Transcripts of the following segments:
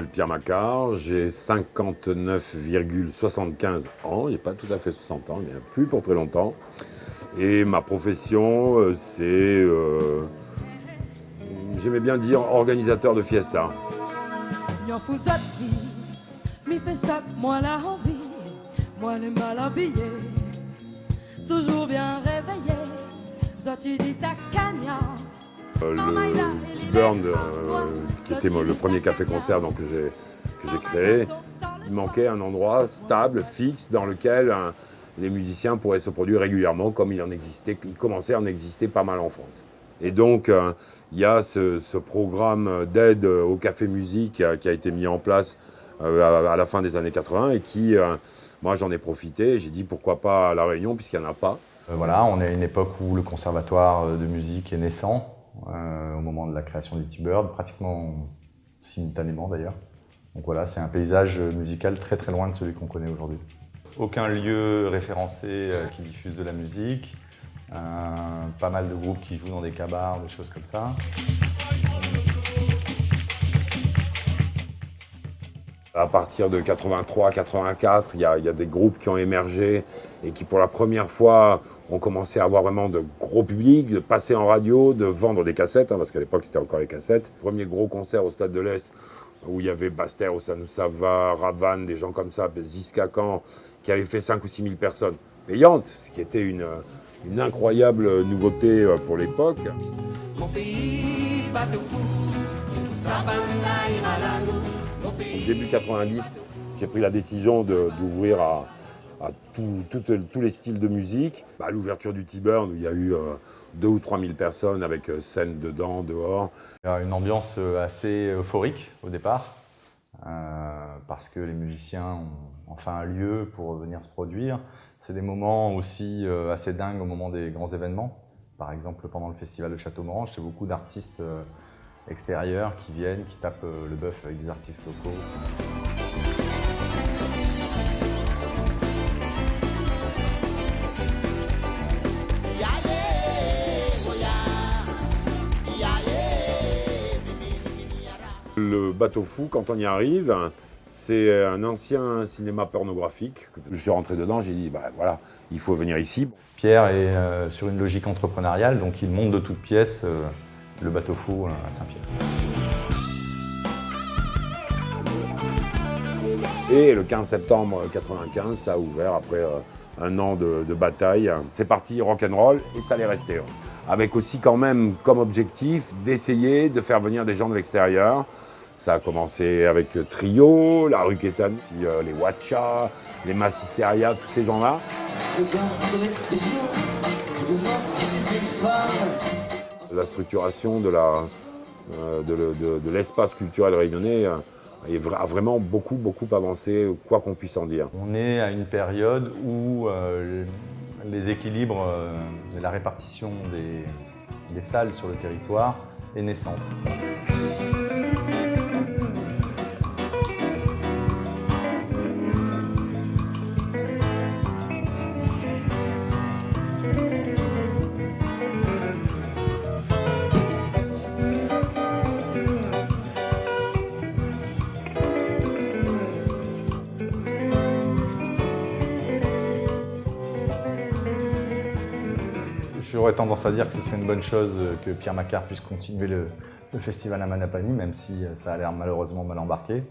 m'appelle Pierre Macquart, j'ai 59,75 ans, il n'y a pas tout à fait 60 ans, mais plus pour très longtemps. Et ma profession, c'est, j'aimais bien dire, organisateur de fiesta. Toujours bien réveillé, sorti du sac cagnan. Le T-Burn, qui était le premier café-concert donc, que j'ai créé, il manquait un endroit stable, fixe, dans lequel les musiciens pourraient se produire régulièrement, comme il commençait à en exister pas mal en France. Et donc, il y a ce programme d'aide au café-musique qui a été mis en place à la fin des années 80 et qui, moi j'en ai profité, j'ai dit pourquoi pas à La Réunion puisqu'il n'y en a pas. Voilà, on est à une époque où le conservatoire de musique est naissant, au moment de la création du T-Bird, pratiquement simultanément d'ailleurs. Donc voilà, c'est un paysage musical très très loin de celui qu'on connaît aujourd'hui. Aucun lieu référencé qui diffuse de la musique, pas mal de groupes qui jouent dans des cabars, des choses comme ça. À partir de 83-84, il y a des groupes qui ont émergé et qui pour la première fois ont commencé à avoir vraiment de gros publics, de passer en radio, de vendre des cassettes, parce qu'à l'époque c'était encore les cassettes. Premier gros concert au Stade de l'Est où il y avait Baster, Osanou Sava, Ravan, des gens comme ça, Ziska Khan, qui avaient fait 5 ou 6 000 personnes payantes, ce qui était une incroyable nouveauté pour l'époque. Mon pays, bateau fou, Savannah et Malano. Au début 90, j'ai pris la décision d'ouvrir à tous les styles de musique. L'ouverture du T-Burn, où il y a eu 2 ou 3 000 personnes avec scène dedans, dehors. Il y a une ambiance assez euphorique au départ, parce que les musiciens ont enfin un lieu pour venir se produire. C'est des moments aussi assez dingues au moment des grands événements. Par exemple, pendant le festival de Château-Morange, c'est beaucoup d'artistes extérieurs qui viennent, qui tapent le bœuf avec des artistes locaux. Le Bateau Fou, quand on y arrive, c'est un ancien cinéma pornographique. Je suis rentré dedans, j'ai dit, voilà, il faut venir ici. Pierre est sur une logique entrepreneuriale, donc il monte de toutes pièces le Bateau Fou à Saint-Pierre. Et le 15 septembre 95, ça a ouvert après un an de bataille. C'est parti rock'n'roll et ça allait rester. Avec aussi quand même comme objectif d'essayer de faire venir des gens de l'extérieur. Ça a commencé avec Trio, La Rue Quétane, puis les Watcha, les Mass Hysteria, tous ces gens-là. La structuration de l'espace culturel réunionnais a vraiment beaucoup avancé, quoi qu'on puisse en dire. On est à une période où les équilibres de la répartition des salles sur le territoire est naissante. J'aurais tendance à dire que ce serait une bonne chose que Pierre Macquart puisse continuer le festival à Manapani, même si ça a l'air malheureusement mal embarqué.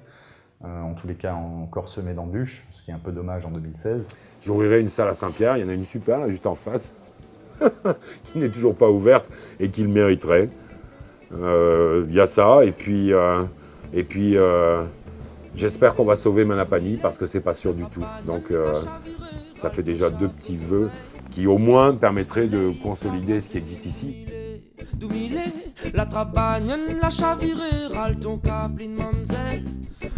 En tous les cas, encore semé d'embûches, ce qui est un peu dommage en 2016. J'ouvrirai une salle à Saint-Pierre, il y en a une super, là, juste en face, qui n'est toujours pas ouverte et qui le mériterait. Il y a ça, et puis j'espère qu'on va sauver Manapani, parce que c'est pas sûr du tout. Donc ça fait déjà 2 petits vœux qui au moins permettraient de consolider ce qui existe ici. La trapagne, la chavirée, râle ton capline mamzelle.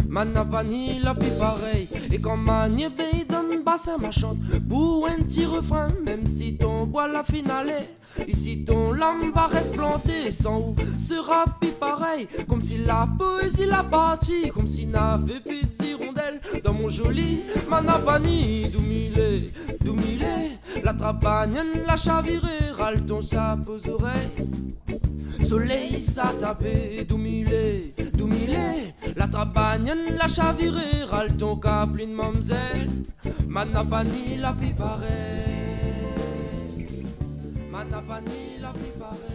Manapani, la pis pareil. Et quand Magne Bay donne bassin ma chante pour un petit refrain, même si ton bois la finale. Ici ton lame va rester plantée, sans où sera pis pareil. Comme si la poésie la partie, comme si n'avait plus de hirondelle. Dans mon joli Manapani, doumilé, la trapagne, la chavirée, râle ton chapeau aux oreilles. Soleil ça tapé, doumilé, La trabagne, la chavirée, râle ton cap, une mamzelle. Manapani la piparée. Manapani la piparée.